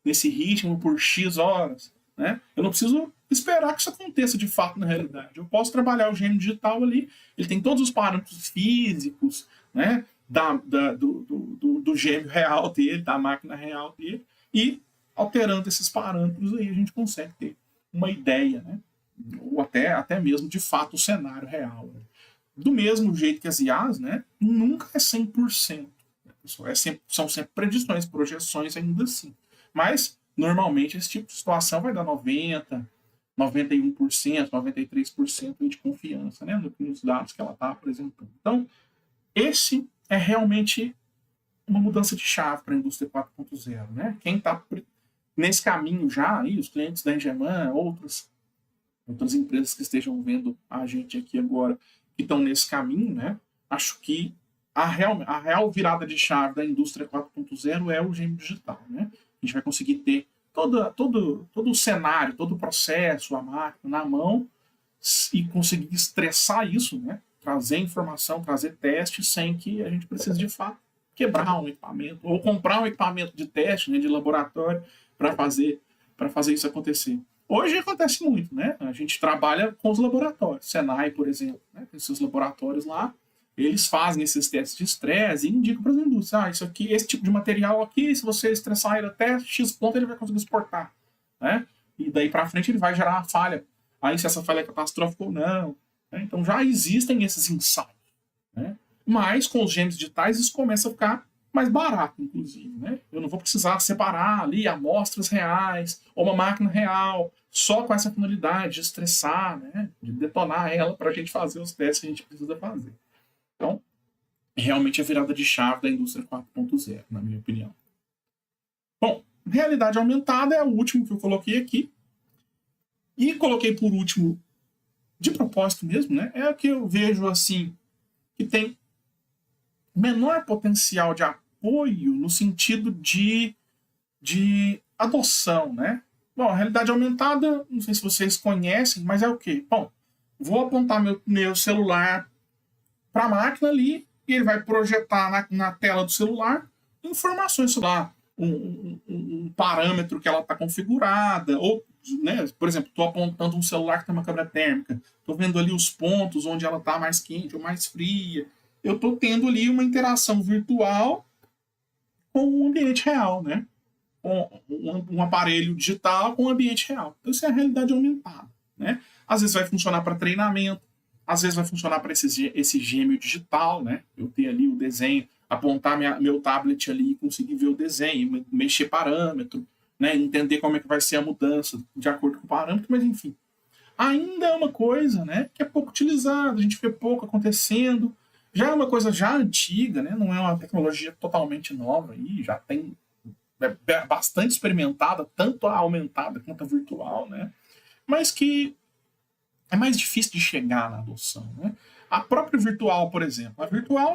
nesse ritmo por X horas. Né? Eu não preciso esperar que isso aconteça de fato na realidade. Eu posso trabalhar o gênero digital ali, ele tem todos os parâmetros físicos, né, do gêmeo real dele, da máquina real dele, e alterando esses parâmetros aí a gente consegue ter uma ideia, né? Ou até mesmo de fato o cenário real. Né? Do mesmo jeito que as IAs, né, nunca é 100%. São sempre predições, projeções ainda assim. Mas, normalmente, esse tipo de situação vai dar 90%, 91%, 93% de confiança, né, nos dados que ela está apresentando. Então, esse é realmente uma mudança de chave para a indústria 4.0. Né? Quem está nesse caminho já, aí, os clientes da Engeman, outras empresas que estejam vendo a gente aqui agora, que estão nesse caminho, né? Acho que a real virada de chave da indústria 4.0 é o gênero digital, né? A gente vai conseguir ter todo o cenário, todo o processo, a máquina na mão e conseguir estressar isso, né? Trazer informação, trazer teste sem que a gente precise de fato quebrar um equipamento ou comprar um equipamento de teste, né, de laboratório para fazer isso acontecer. Hoje acontece muito, né? A gente trabalha com os laboratórios. Senai, por exemplo, né? Esses laboratórios lá, eles fazem esses testes de estresse e indicam para as indústrias, isso aqui, esse tipo de material aqui, se você estressar ele até X ponto, ele vai conseguir exportar, né? E daí para frente ele vai gerar uma falha. Aí se essa falha é catastrófica ou não. Né? Então já existem esses ensaios, né? Mas com os gêmeos digitais isso começa a ficar mais barato, inclusive, né? Eu não vou precisar separar ali amostras reais ou uma máquina real só com essa finalidade de estressar, né? De detonar ela para a gente fazer os testes que a gente precisa fazer. Então, realmente é a virada de chave da indústria 4.0, na minha opinião. Bom, realidade aumentada é o último que eu coloquei aqui. E coloquei por último, de propósito mesmo, né? É o que eu vejo assim, que tem menor potencial de apoio no sentido de adoção, né? Bom, a realidade aumentada, não sei se vocês conhecem, mas é o quê? Bom, vou apontar meu celular para a máquina ali e ele vai projetar na tela do celular informações sobre lá, um parâmetro que ela está configurada, ou, né, por exemplo, estou apontando um celular que tem uma câmera térmica, estou vendo ali os pontos onde ela está mais quente ou mais fria. Eu estou tendo ali uma interação virtual com o ambiente real, né? Com um aparelho digital com o ambiente real. Então, isso é a realidade aumentada, né? Às vezes vai funcionar para treinamento, às vezes vai funcionar para esse gêmeo digital, né? Eu ter ali o desenho, apontar meu tablet ali e conseguir ver o desenho, mexer parâmetro, né? Entender como é que vai ser a mudança de acordo com o parâmetro, mas enfim. Ainda é uma coisa, né, que é pouco utilizada, a gente vê pouco acontecendo. Já é uma coisa já antiga, né? Não é uma tecnologia totalmente nova aí, já tem bastante experimentada, tanto a aumentada quanto a virtual, né? Mas que é mais difícil de chegar na adoção, né? A própria virtual, por exemplo, a virtual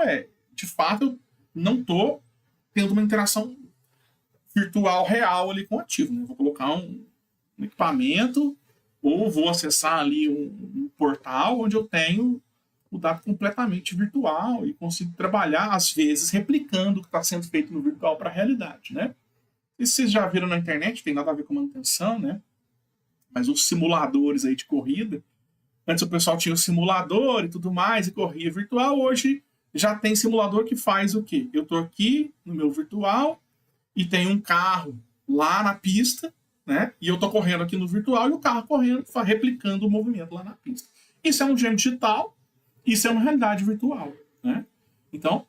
de fato, eu não estou tendo uma interação virtual real ali com o ativo, né? Vou colocar um equipamento ou vou acessar ali um portal onde eu tenho o dado completamente virtual e consigo trabalhar, às vezes, replicando o que está sendo feito no virtual para a realidade, né? E vocês já viram na internet, tem nada a ver com manutenção, né? Mas os simuladores aí de corrida, antes o pessoal tinha o simulador e tudo mais, e corria virtual, hoje já tem simulador que faz o quê? Eu estou aqui no meu virtual e tem um carro lá na pista, né? E eu estou correndo aqui no virtual e o carro correndo, replicando o movimento lá na pista. Isso é um gêmeo digital, isso é uma realidade virtual, né? Então,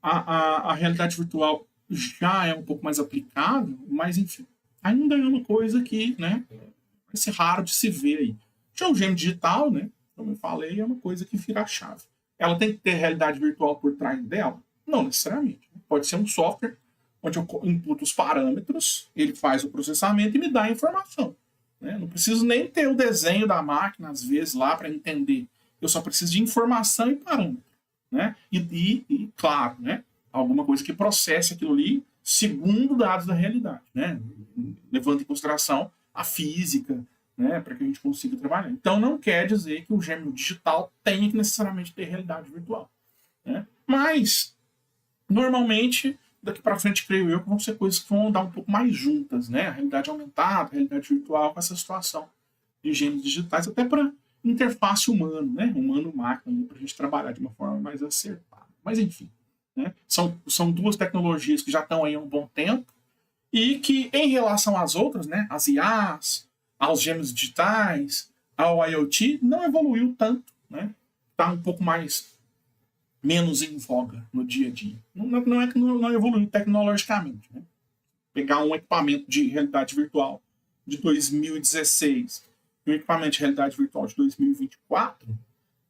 a realidade virtual já é um pouco mais aplicável, mas enfim, ainda é uma coisa que, né, vai ser raro de se ver aí. Já o gêmeo digital, né, como eu falei, é uma coisa que vira a chave. Ela tem que ter realidade virtual por trás dela? Não necessariamente. Pode ser um software onde eu imputo os parâmetros, ele faz o processamento e me dá a informação, né? Não preciso nem ter o desenho da máquina, às vezes, lá para entender. Eu só preciso de informação e parâmetro, né? E claro, né, alguma coisa que processe aquilo ali segundo dados da realidade, né? Levando em consideração a física, né, para que a gente consiga trabalhar. Então não quer dizer que o gêmeo digital tenha que necessariamente ter realidade virtual, né? Mas normalmente daqui para frente, creio eu, que vão ser coisas que vão andar um pouco mais juntas, né? A realidade aumentada, a realidade virtual, com essa situação de gêmeos digitais, até para interface humano, né? Humano-máquina, para a gente trabalhar de uma forma mais acertada. Mas enfim, né? São duas tecnologias que já estão aí há um bom tempo e que, em relação às outras, né? As IAs, aos gêmeos digitais, ao IoT, não evoluiu tanto, né? Está um pouco menos em voga no dia a dia. Não é que não evoluiu tecnologicamente, né? Pegar um equipamento de realidade virtual de 2016 e um equipamento de realidade virtual de 2024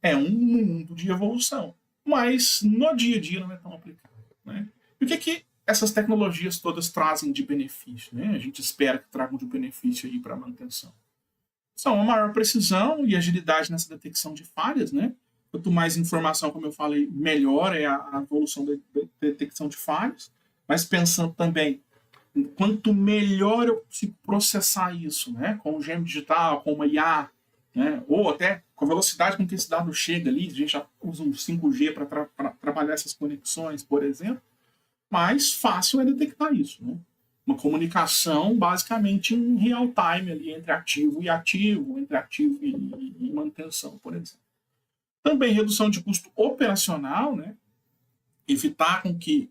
é um mundo de evolução. Mas no dia a dia não é tão aplicável, né? E o que essas tecnologias todas trazem de benefício, né? A gente espera que tragam de benefício aí para a manutenção. São uma maior precisão e agilidade nessa detecção de falhas, né? Quanto mais informação, como eu falei, melhor é a evolução da detecção de falhas. Mas pensando também, quanto melhor eu consigo processar isso, né? Com o gêmeo digital, com uma IA, né? Ou até com a velocidade com que esse dado chega ali, a gente já usa um 5G para trabalhar essas conexões, por exemplo, mais fácil é detectar isso, né? Uma comunicação basicamente em real time ali, entre ativo e ativo, entre ativo e manutenção, por exemplo. Também redução de custo operacional, né? Evitar com que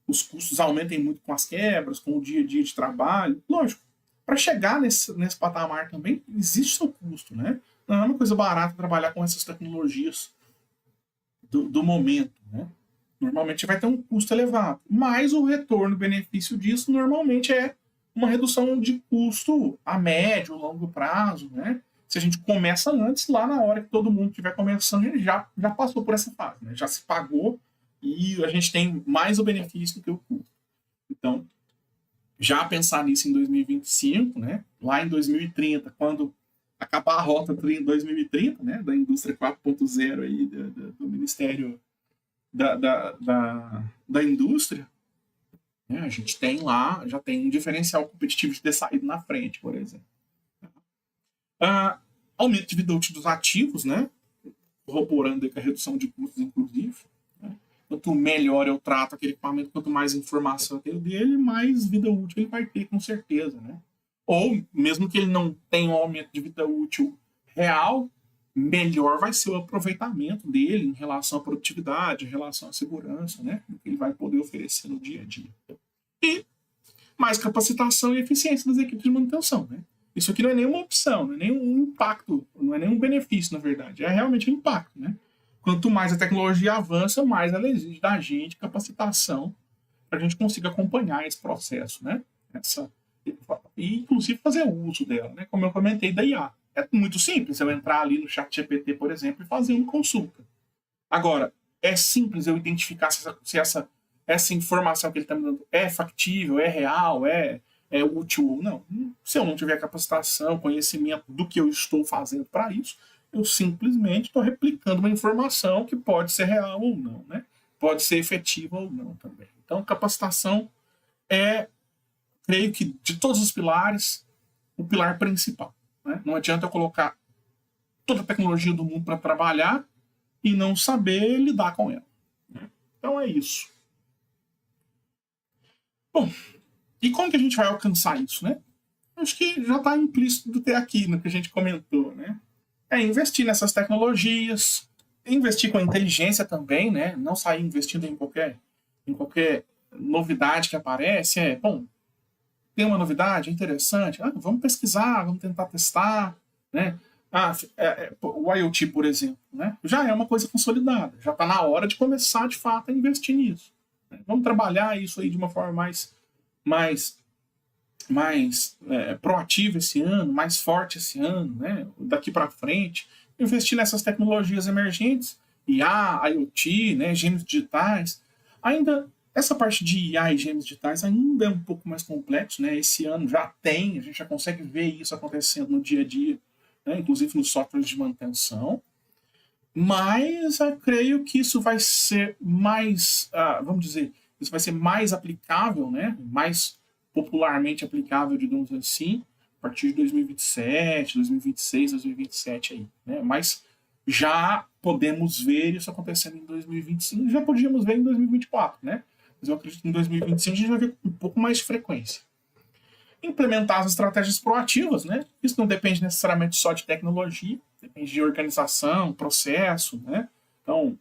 os custos aumentem muito com as quebras, com o dia a dia de trabalho. Lógico, para chegar nesse patamar também, existe seu custo, né? Não é uma coisa barata trabalhar com essas tecnologias do momento, né? Normalmente vai ter um custo elevado, mas o retorno-benefício disso normalmente é uma redução de custo a médio, longo prazo, né? Se a gente começa antes, lá na hora que todo mundo estiver começando, ele já passou por essa fase, né? Já se pagou e a gente tem mais o benefício do que o custo. Então, já pensar nisso em 2025, né? Lá em 2030, quando acabar a rota 2030, né? Da indústria 4.0 aí, do Ministério da indústria, Né? A gente tem lá, já tem um diferencial competitivo de ter saído na frente, por exemplo. Aumento de vida útil dos ativos, né? Corroborando com a redução de custos, inclusive. Né? Quanto melhor eu trato aquele equipamento, quanto mais informação eu tenho dele, mais vida útil ele vai ter, com certeza. Né? Ou, mesmo que ele não tenha um aumento de vida útil real, melhor vai ser o aproveitamento dele em relação à produtividade, em relação à segurança, né? Que ele vai poder oferecer no dia a dia. E mais capacitação e eficiência das equipes de manutenção, né? Isso aqui não é nenhuma opção, não é nenhum impacto, não é nenhum benefício, na verdade, é realmente um impacto, né? Quanto mais a tecnologia avança, mais ela exige da gente capacitação para a gente consiga acompanhar esse processo, né? E, inclusive, fazer uso dela, né? Como eu comentei da IA. É muito simples eu entrar ali no chat GPT, por exemplo, e fazer uma consulta. Agora, é simples eu identificar se essa informação que ele está me dando é factível, é real, é útil ou não. Se eu não tiver capacitação, conhecimento do que eu estou fazendo para isso, eu simplesmente estou replicando uma informação que pode ser real ou não, né? Pode ser efetiva ou não também. Então, capacitação é, creio que, de todos os pilares, o pilar principal. Né? Não adianta eu colocar toda a tecnologia do mundo para trabalhar e não saber lidar com ela. Né? Então é isso. Bom, e como que a gente vai alcançar isso, né? Acho que já está implícito até aqui no que a gente comentou, né? É investir nessas tecnologias, investir com a inteligência também, né? Não sair investindo em qualquer novidade que aparece. Bom, tem uma novidade interessante, vamos pesquisar, vamos tentar testar, né? O IoT, por exemplo, né? Já é uma coisa consolidada, já está na hora de começar, de fato, a investir nisso. Né? Vamos trabalhar isso aí de uma forma mais proativa esse ano, mais forte esse ano, né? Daqui para frente, investir nessas tecnologias emergentes, IA, IoT, né? Gêmeos digitais. Ainda essa parte de IA e gêmeos digitais ainda é um pouco mais complexo, né? Esse ano já tem, a gente já consegue ver isso acontecendo no dia a dia, né? Inclusive nos softwares de manutenção. Mas eu creio que isso vai ser mais, vamos dizer, isso vai ser mais aplicável, né? Mais popularmente aplicável, digamos assim, a partir de 2027, 2026, 2027 aí, né? Mas já podemos ver isso acontecendo em 2025, já podíamos ver em 2024, né? Mas eu acredito que em 2025 a gente vai ver com um pouco mais de frequência. Implementar as estratégias proativas, né? Isso não depende necessariamente só de tecnologia, depende de organização, processo, né? Então,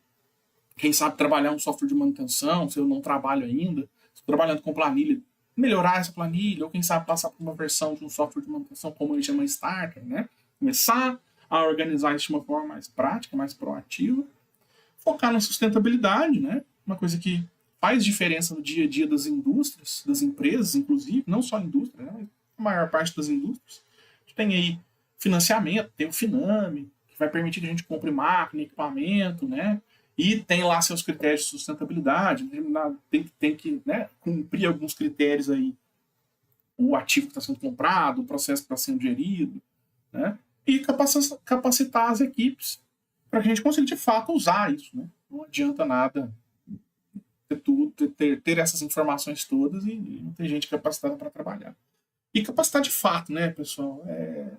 quem sabe trabalhar um software de manutenção, se eu não trabalho ainda, estou trabalhando com planilha, melhorar essa planilha, ou quem sabe passar por uma versão de um software de manutenção como a gente chama Starter, né? Começar a organizar isso de uma forma mais prática, mais proativa. Focar na sustentabilidade, né? Uma coisa que faz diferença no dia a dia das indústrias, das empresas, inclusive, não só a indústria, né? A maior parte das indústrias. A gente tem aí financiamento, tem o Finame, que vai permitir que a gente compre máquina, equipamento, né? E tem lá seus critérios de sustentabilidade, tem que, né, cumprir alguns critérios aí, o ativo que está sendo comprado, o processo que está sendo gerido, né? E capacitar as equipes para que a gente consiga de fato usar isso, né? Não adianta nada ter essas informações todas e não ter gente capacitada para trabalhar. E capacitar de fato, né, pessoal?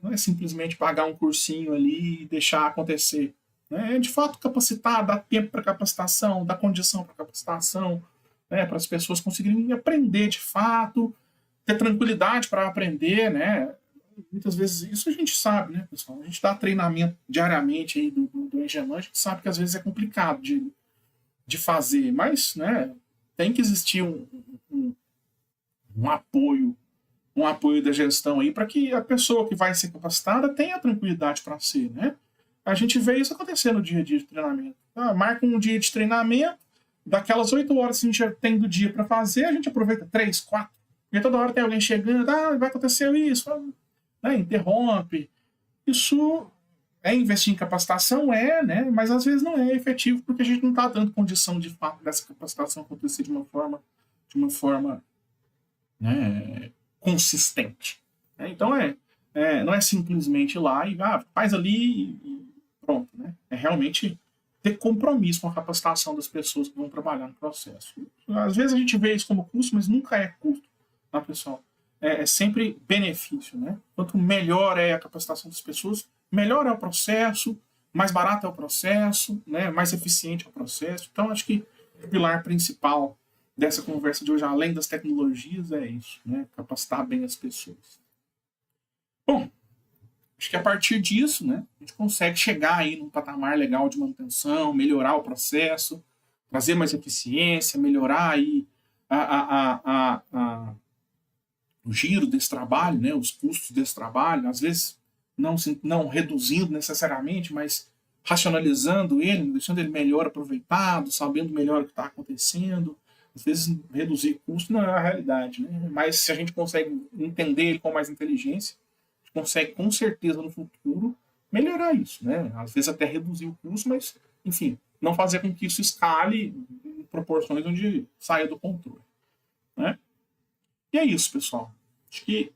Não é simplesmente pagar um cursinho ali e deixar acontecer. Né? É de fato capacitar, dar tempo para capacitação, dar condição para capacitação, né, para as pessoas conseguirem aprender de fato, ter tranquilidade para aprender, né? Muitas vezes, isso a gente sabe, né, pessoal? A gente dá treinamento diariamente aí do Engenhão, a gente sabe que às vezes é complicado de fazer, mas, né, tem que existir um apoio da gestão aí para que a pessoa que vai ser capacitada tenha tranquilidade para ser, né? A gente vê isso acontecer no dia a dia de treinamento. Marca um dia de treinamento, daquelas 8 horas que a gente tem do dia para fazer, a gente aproveita 3, 4, porque toda hora tem alguém chegando, vai acontecer isso, né? Interrompe. Isso é investir em capacitação, né? Mas às vezes não é efetivo porque a gente não está dando condição de fato dessa capacitação acontecer de uma forma né, consistente. Então não é simplesmente ir lá e faz ali e pronto. Né? É realmente ter compromisso com a capacitação das pessoas que vão trabalhar no processo. Às vezes a gente vê isso como custo, mas nunca é custo, tá, pessoal? É sempre benefício, né? Quanto melhor é a capacitação das pessoas, melhor é o processo, mais barato é o processo, né? Mais eficiente é o processo. Então, acho que o pilar principal dessa conversa de hoje, além das tecnologias, é isso, né? Capacitar bem as pessoas. Bom, acho que a partir disso, né, a gente consegue chegar aí num patamar legal de manutenção, melhorar o processo, trazer mais eficiência, melhorar aí o giro desse trabalho, né, os custos desse trabalho, às vezes não reduzindo necessariamente, mas racionalizando ele, deixando ele melhor aproveitado, sabendo melhor o que está acontecendo. Às vezes reduzir custo não é a realidade, né? Mas se a gente consegue entender ele com mais inteligência, a gente consegue com certeza no futuro melhorar isso, né? Às vezes até reduzir o custo, mas, enfim, não fazer com que isso escale em proporções onde saia do controle, né? E é isso, pessoal. Acho que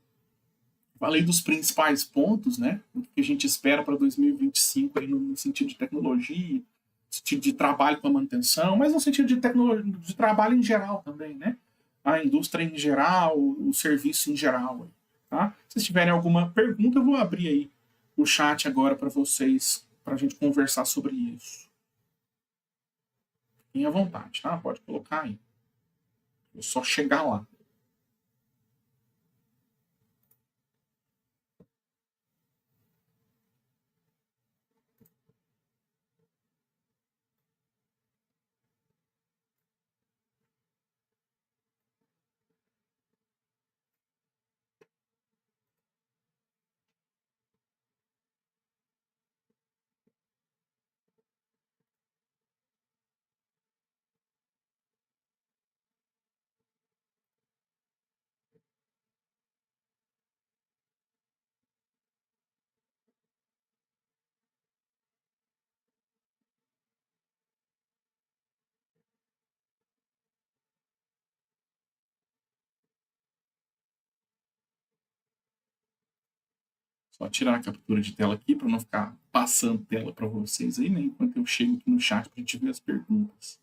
falei dos principais pontos, né? O que a gente espera para 2025 aí no sentido de tecnologia, no sentido de trabalho com a manutenção, mas no sentido de tecnologia, de trabalho em geral também, né? A indústria em geral, o serviço em geral, tá? Se vocês tiverem alguma pergunta, eu vou abrir aí o chat agora para vocês, para a gente conversar sobre isso. Fiquem à vontade, tá? Pode colocar aí. É só chegar lá. Só tirar a captura de tela aqui para não ficar passando tela para vocês aí, né? Enquanto eu chego aqui no chat para a gente ver as perguntas.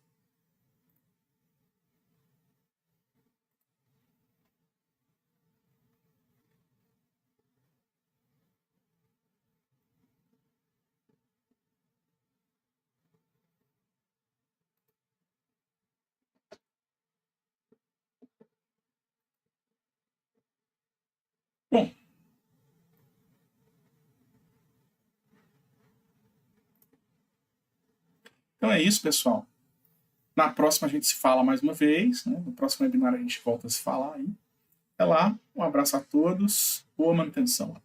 Bom, então é isso, pessoal. Na próxima a gente se fala mais uma vez, né? No próximo webinar a gente volta a se falar aí. Até lá, um abraço a todos, boa manutenção.